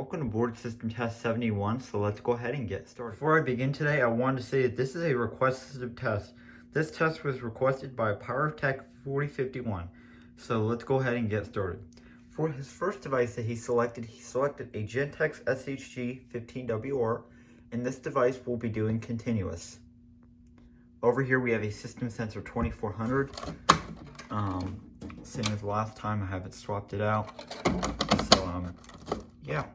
welcome to board system test 71, so let's go ahead and get started. Before I begin today, I wanted to say that this is a request system test. This test was requested by PowerTech 4051, so let's go ahead and get started. For his first device that he selected a Gentex SHG 15WR, and this device will be doing continuous. Over here we have a system sensor 2400. Same as last time, I haven't swapped it out. So, yeah.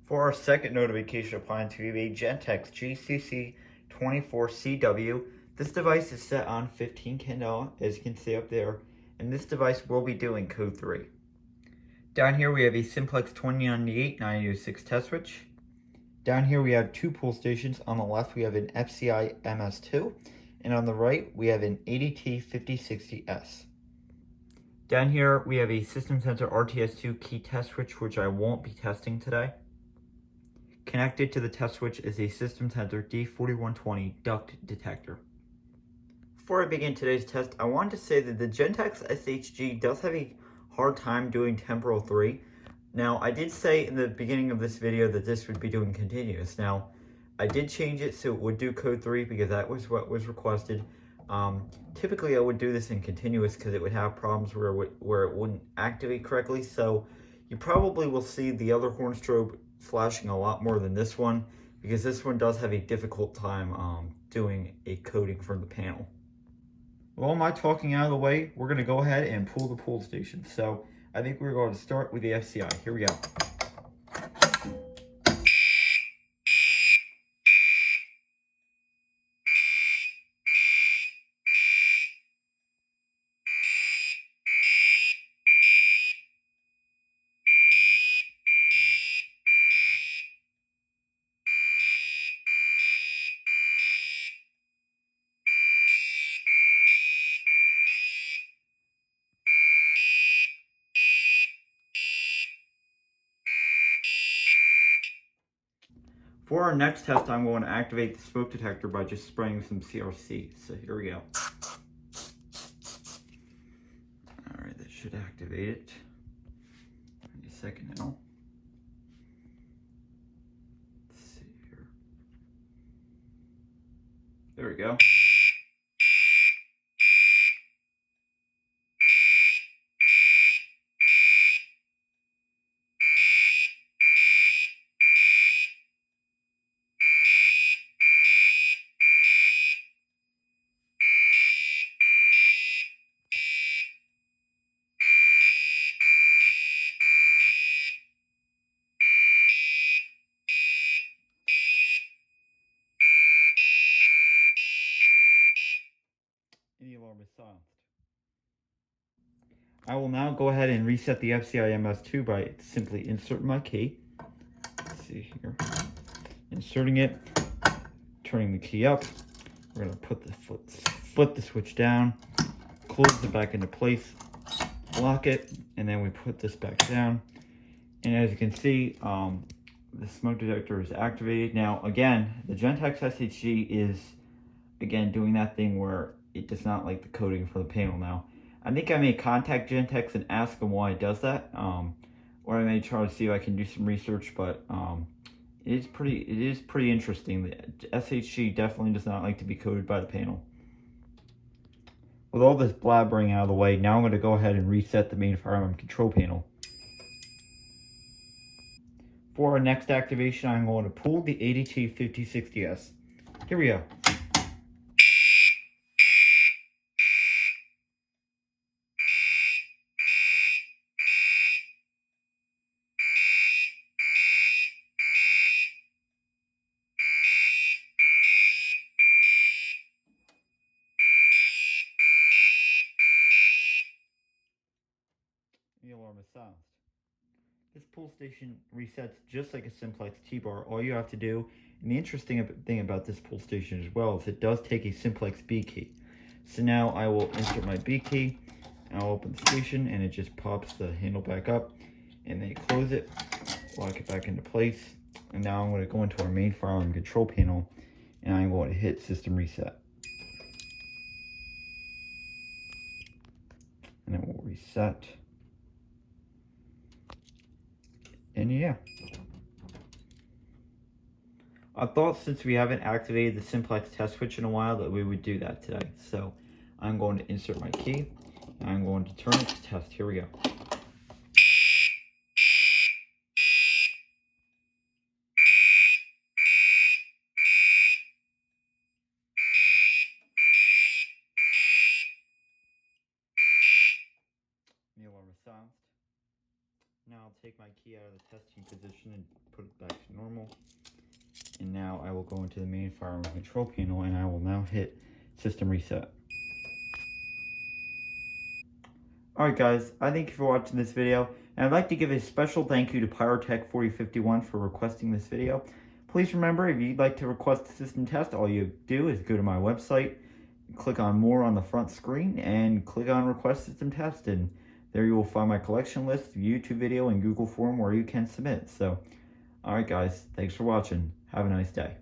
For our second notification appliance, we have a Gentex GCC24CW. This device is set on 15 candela, as you can see up there, and this device will be doing code 3. Down here we have a Simplex 2098-906 test switch. Down here we have two pull stations. On the left we have an FCI MS2, and on the right we have an ADT560S. Down here we have a system sensor RTS2 key test switch, which I won't be testing today. Connected to the test switch is a system sensor D4120 duct detector. Before I begin today's test, I wanted to say that the Gentex SHG does have a hard time doing temporal 3. Now, I did say in the beginning of this video that this would be doing continuous. Now, I did change it so it would do code 3 because that was what was requested. Typically, I would do this in continuous because it would have problems where it wouldn't activate correctly. So, you probably will see the other horn strobe flashing a lot more than this one because this one does have a difficult time doing a coding from the panel. With all my talking out of the way, we're going to go ahead and pull the pull station. So, I think we're going to start with the FCI. Here we go. For our next test, I'm going to activate the smoke detector by just spraying some CRC. So here we go. Alright, that should activate it. Give me a second now. Let's see here. There we go. The alarm is silenced. I will now go ahead and reset the FCI MS2 by simply inserting my key. Let's see here. Inserting it, turning the key up. We're going to put the flip the switch down, close it back into place, lock it, and then we put this back down. And as you can see, the smoke detector is activated. Now, again, the Gentex SHG is, again, doing that thing where it does not like the coding for the panel. Now, I think I may contact Gentex and ask them why it does that, or I may try to see if I can do some research. But it is pretty interesting. The SHG definitely does not like to be coded by the panel. With all this blabbering out of the way, now I'm going to go ahead and reset the main firearm control panel. For our next activation, I'm going to pull the ADT560S. Here we go. The alarm is silenced. This pull station resets just like a Simplex T-bar. All you have to do, and the interesting thing about this pull station as well, is it does take a Simplex B key. So now I will insert my B key, and I'll open the station, and it just pops the handle back up, and then you close it, lock it back into place, and now I'm going to go into our main firearm control panel, and I'm going to hit system reset. And it will reset. And yeah. I thought since we haven't activated the simplex test switch in a while that we would do that today. So I'm going to insert my key. And I'm going to turn it to test. Here we go. The alarm is silenced. Now I'll take my key out of the testing position and put it back to normal. And now I will go into the main firewall control panel and I will now hit system reset. Alright guys, I thank you for watching this video, and I'd like to give a special thank you to Pyrotech4051 for requesting this video. Please remember, if you'd like to request a system test, all you do is go to my website, click on more on the front screen, and click on request system test, and there you will find my collection list, YouTube video, and Google form where you can submit. So, alright guys, thanks for watching. Have a nice day.